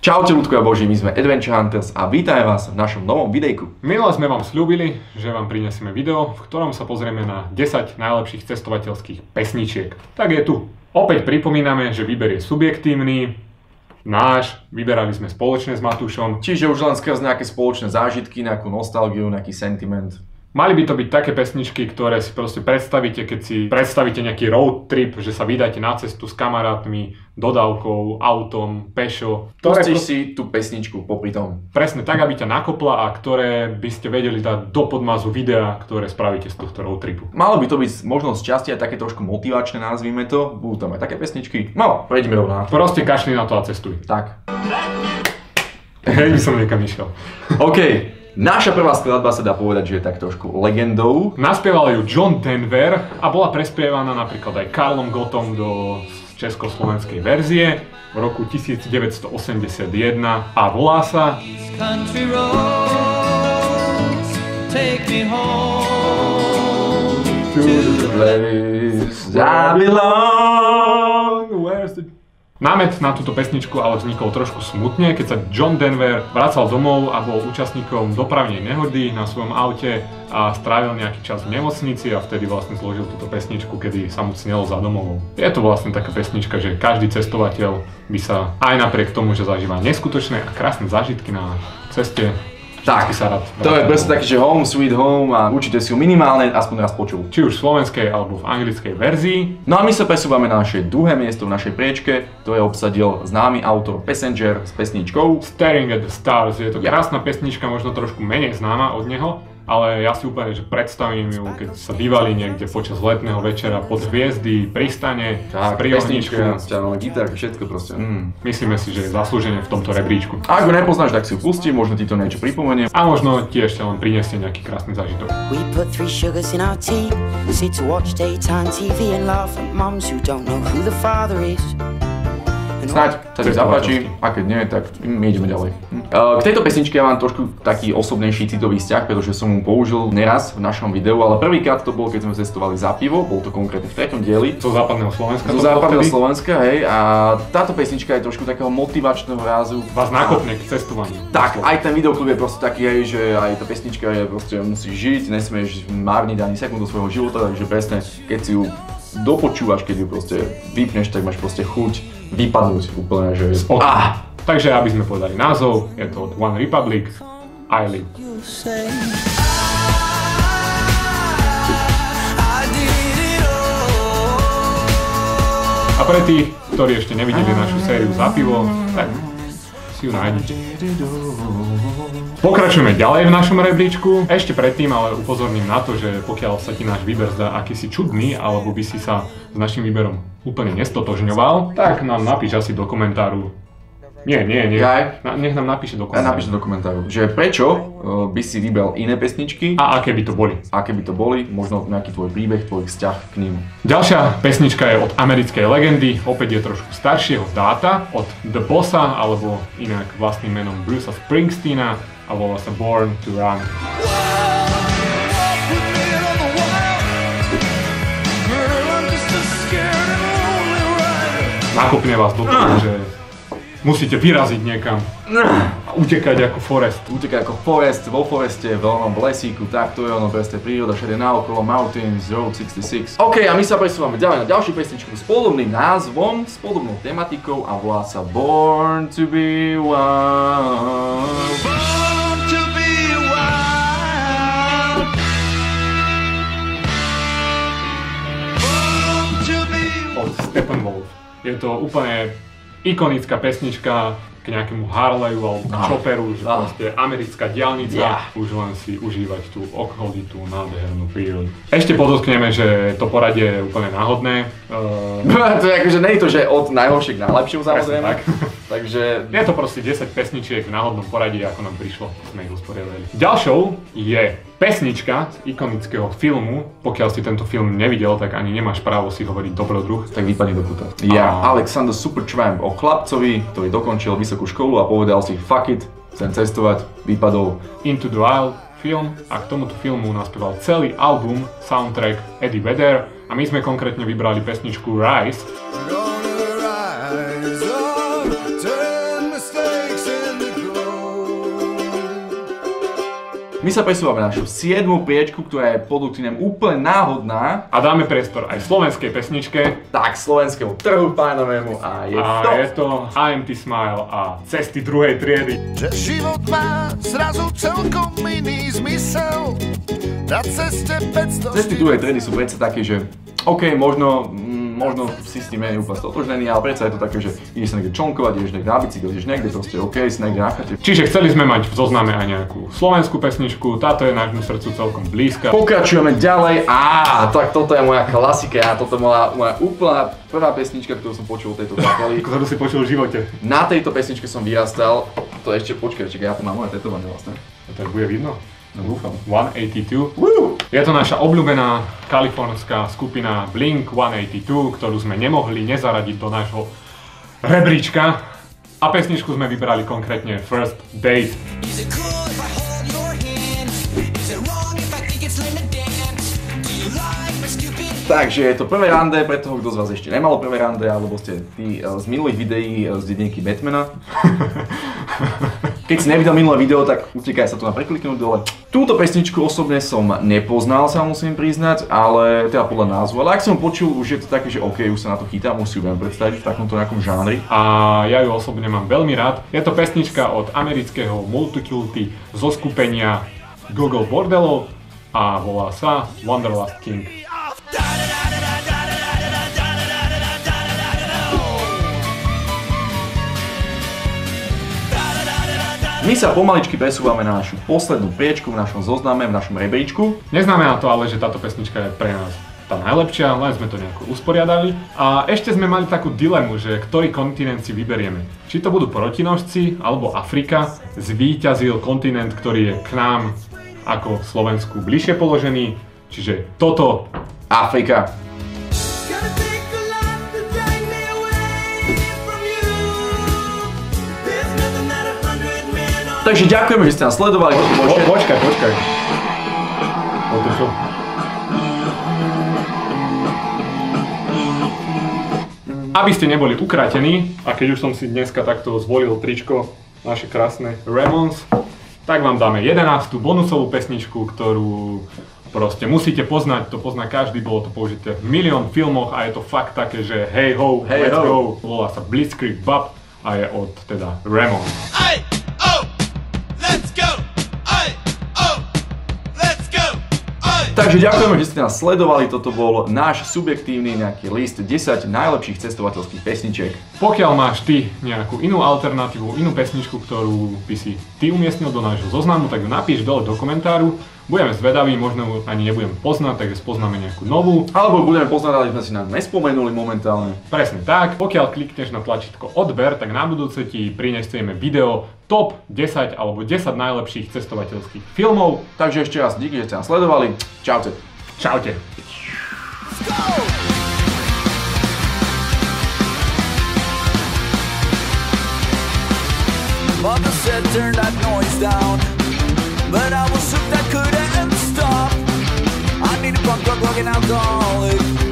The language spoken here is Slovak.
Čaute ľudkovia boží, my sme Adventure Hunters a vítame vás v našom novom videjku. Minule sme vám sľúbili, že vám prinesieme video, v ktorom sa pozrieme na 10 najlepších cestovateľských pesničiek. Tak je tu. Opäť pripomíname, že výber je subjektívny. Náš, vyberali sme spoločne s Matúšom. Čiže už len skrz nejaké spoločné zážitky, nejakú nostalgiu, nejaký sentiment. Mali by to byť také pesničky, ktoré si proste predstavíte, keď si predstavíte nejaký road trip, že sa vydáte na cestu s kamarátmi, dodávkou, autom, pešo. Pustíš si tú pesničku popri tom. Presne tak, aby ťa nakopla a ktoré by ste vedeli dať do podmazu videa, ktoré spravíte z tohto road tripu. Malo by to byť možnosť časti aj také trošku motivačné, nazvime to. Budú tam aj také pesničky. No, prejdeme rovno na to. Proste kašli na to a cestuj. Tak. Hej, by som niekam išiel. OK. Naša prvá skladba sa dá povedať, že je tak trošku legendou. Naspieval ju John Denver a bola prespievaná napríklad aj Karlom Gottom do československej verzie v roku 1981 a volá sa Country roads, take me home to the place I belong. Where's the... Námet na túto pesničku ale vznikol trošku smutne, keď sa John Denver vracal domov a bol účastníkom dopravnej nehody na svojom aute a strávil nejaký čas v nemocnici a vtedy vlastne zložil túto pesničku, kedy sa mu snelo za domovou. Je to vlastne taká pesnička, že každý cestovateľ by sa aj napriek tomu, že zažíva neskutočné a krásne zážitky na ceste, tak, to je presne také, že home, sweet home a určite si ju minimálne aspoň raz počul. Či už v slovenskej alebo v anglickej verzii. No a my sa presúvame na naše druhé miesto v našej priečke, ktoré obsadil známy autor Passenger s pesničkou Staring at the Stars. Je to krásna pesnička, možno trošku menej známa od neho, ale ja si úplne že predstavím ju, keď sa bývali niekde počas letného večera pod hviezdy, pristane, pri ohničku. Ťaháme gitárky, všetko proste. Myslíme si, že je zaslúžene v tomto rebríčku. Ak ho nepoznáš, tak si ju pustí, možno ti to niečo pripomenie. A možno ti ešte len prinesie nejaký krásny zážitok. We put 3 sugars in our tea, sit to watch daytime TV and laugh at mums who don't know who the father is. Snáď sa ti zapáči, a keď nie, tak my ideme ďalej. K tejto pesničke ja mám trošku taký osobnejší citový vzťah, pretože som mu použil neraz v našom videu, ale prvýkrát to bol, keď sme cestovali za pivo, bol to konkrétne v 3. dieli. Zo západného Slovenska. Zo západného Slovenska, hej, a táto pesnička je trošku takého motivačného rázu. Vás nakopne k cestovaniu. Tak, aj ten videoklip je proste taký, hej, že aj tá pesnička je proste, musíš žiť, nesmieš márniť ani sekundu svojho života, takže presne, keď si ju dopočúvaš, keď ju proste vypneš, tak máš proste chuť vypadnúť úplne, že... Takže aby sme povedali názov, je to od One Republic, I Live. A pre tých, ktorí ešte nevideli našu sériu Za pivo, tak si ju nájdete. Pokračujeme ďalej v našom rebríčku. Ešte predtým ale upozorním na to, že pokiaľ sa ti náš výber zdá akýsi čudný, alebo by si sa s našim výberom úplne nestotožňoval, tak nám napíš asi do komentáru. Nie. Nech nám napíše do komentáru. Napíše do komentáru, že prečo by si vybral iné pesničky. A aké by to boli. Možno nejaký tvoj príbeh, tvoj vzťah k ním. Ďalšia pesnička je od americkej legendy, opäť je trošku staršieho dáta, od The Bossa, alebo inak vlastným menom Brucea Springsteena, a volá sa Born to Run. Nakopne vás do toho, že musíte vyraziť niekam a utekať ako Forrest. Utekať ako Forrest, vo Foreste, v onom lesíku, tak to je ono, presne príroda, všade naokolo, Mountains, Road 66. OK, a my sa presúvame ďalej na ďalšiu pesničku s podobným názvom, s podobnou tematikou a volá sa Born to be Wild. Born to be wild. Born to be wild. Od Steppenwolf. Je to úplne ikonická pesnička k nejakému Harleyu alebo Chopperu, že proste americká diaľnica, už len si užívať tú okolitú nádhernú prírodu. Ešte podotkneme, že to poradie je úplne náhodné. To je akože nie je to, že od najhoršie k najlepšiu samozrejme. Tak. Takže... Je to proste 10 pesničiek v náhodnom poradí, ako nám prišlo, sme ich usporiadali. Ďalšou je pesnička z ikonického filmu. Pokiaľ si tento film nevidel, tak ani nemáš právo si hovoriť dobrodruh. Tak vypadni do puta. Alexander Supertramp o chlapcovi, ktorý dokončil vysokú školu a povedal si fuck it, chcem cestovať, vypadol Into the Wild film a k tomuto filmu naspieval celý album, soundtrack Eddie Vedder a my sme konkrétne vybrali pesničku Rise. My sa presúvame na našu 7. priečku, ktorá je podľa úplne náhodná. A dáme priestor aj slovenskej pesničke. Tak, slovenskému trhu pánovému a je to IMT Smile a Cesty druhej triedy. Že život má zrazu celkom iný zmysel. Na ceste 500... Cesty druhej triedy sú predsa také, že OK, možno si s tým nie úplne stotožnený, ale predsa je to také, že ideš sa niekde čonkovať, ideš niekde na bicykel, ideš niekde proste OK, si niekde na chate. Čiže chceli sme mať v zozname aj nejakú slovenskú pesničku, táto je nášmu srdcu celkom blízka. Pokračujeme ďalej, tak toto je moja klasika, toto bola moja úplná prvá pesnička, ktorú som počul v tejto kapely. Ktorú si počul v živote. Na tejto pesničke som vyrastal, to ešte počkaj, ja tu mám moje tetovanie vlastne. To bude vidno? No dúfam. 182. Woo! Je to naša obľúbená kalifornská skupina Blink-182, ktorú sme nemohli nezaradiť do nášho rebríčka. A pesničku sme vybrali konkrétne First Date. Takže je to prvé rande pre toho, kto z vás ešte nemalo prvé rande, alebo ste tí z minulých videí z denníky Batmana. Keď si nevidel minulé video, tak utekaj sa tu na prekliknúť dole. Túto pesničku osobne som nepoznal, sa musím priznať, ale teda podľa názvu. Ale ak som počul, už je to také, že OK, už sa na to chytám, už si ju viem predstaviť v takomto nejakom žánri. A ja ju osobne mám veľmi rád. Je to pesnička od amerického multikulty zo skupenia Google Bordelov a volá sa Wanderlust King. My sa pomaličky presúvame na našu poslednú priečku v našom zozname, v našom rebríčku. Neznamená to ale, že táto pesnička je pre nás tá najlepšia, len sme to nejako usporiadali. A ešte sme mali takú dilemu, že ktorý kontinent si vyberieme. Či to budú protinožci, alebo Afrika. Zvíťazil kontinent, ktorý je k nám ako Slovensku bližšie položený. Čiže toto. Afrika. Takže ďakujeme, že ste nás sledovali. Počkaj. Aby ste neboli ukratení, a keď už som si dneska takto zvolil tričko naše krásne Ramones, tak vám dáme 11. bonusovú pesničku, ktorú proste musíte poznať, to pozná každý, bolo to použité v milión filmoch a je to fakt také, že hey ho, let's go. Volá sa Blitzkrieg Bop a je od teda Ramones. Takže ďakujeme, že ste nás sledovali, toto bol náš subjektívny nejaký list 10 najlepších cestovateľských pesničiek. Pokiaľ máš ty nejakú inú alternatívu, inú pesničku, ktorú by si ty umiestnil do nášho zoznamu, tak ju napíš dole do komentáru. Budeme zvedaví, možno ju ani nebudeme poznať, takže spoznáme nejakú novú. Alebo budeme poznať, ale sme si nám nespomenuli momentálne. Presne tak. Pokiaľ klikneš na tlačítko odber, tak na budúce ti prinesieme video top 10 alebo 10 najlepších cestovateľských filmov. Takže ešte raz díky, že ste nás sledovali. Čaute. Čaute. Mother said turn that noise down, but I was shook that couldn't stop. I need a punk rock, rock and alcoholic.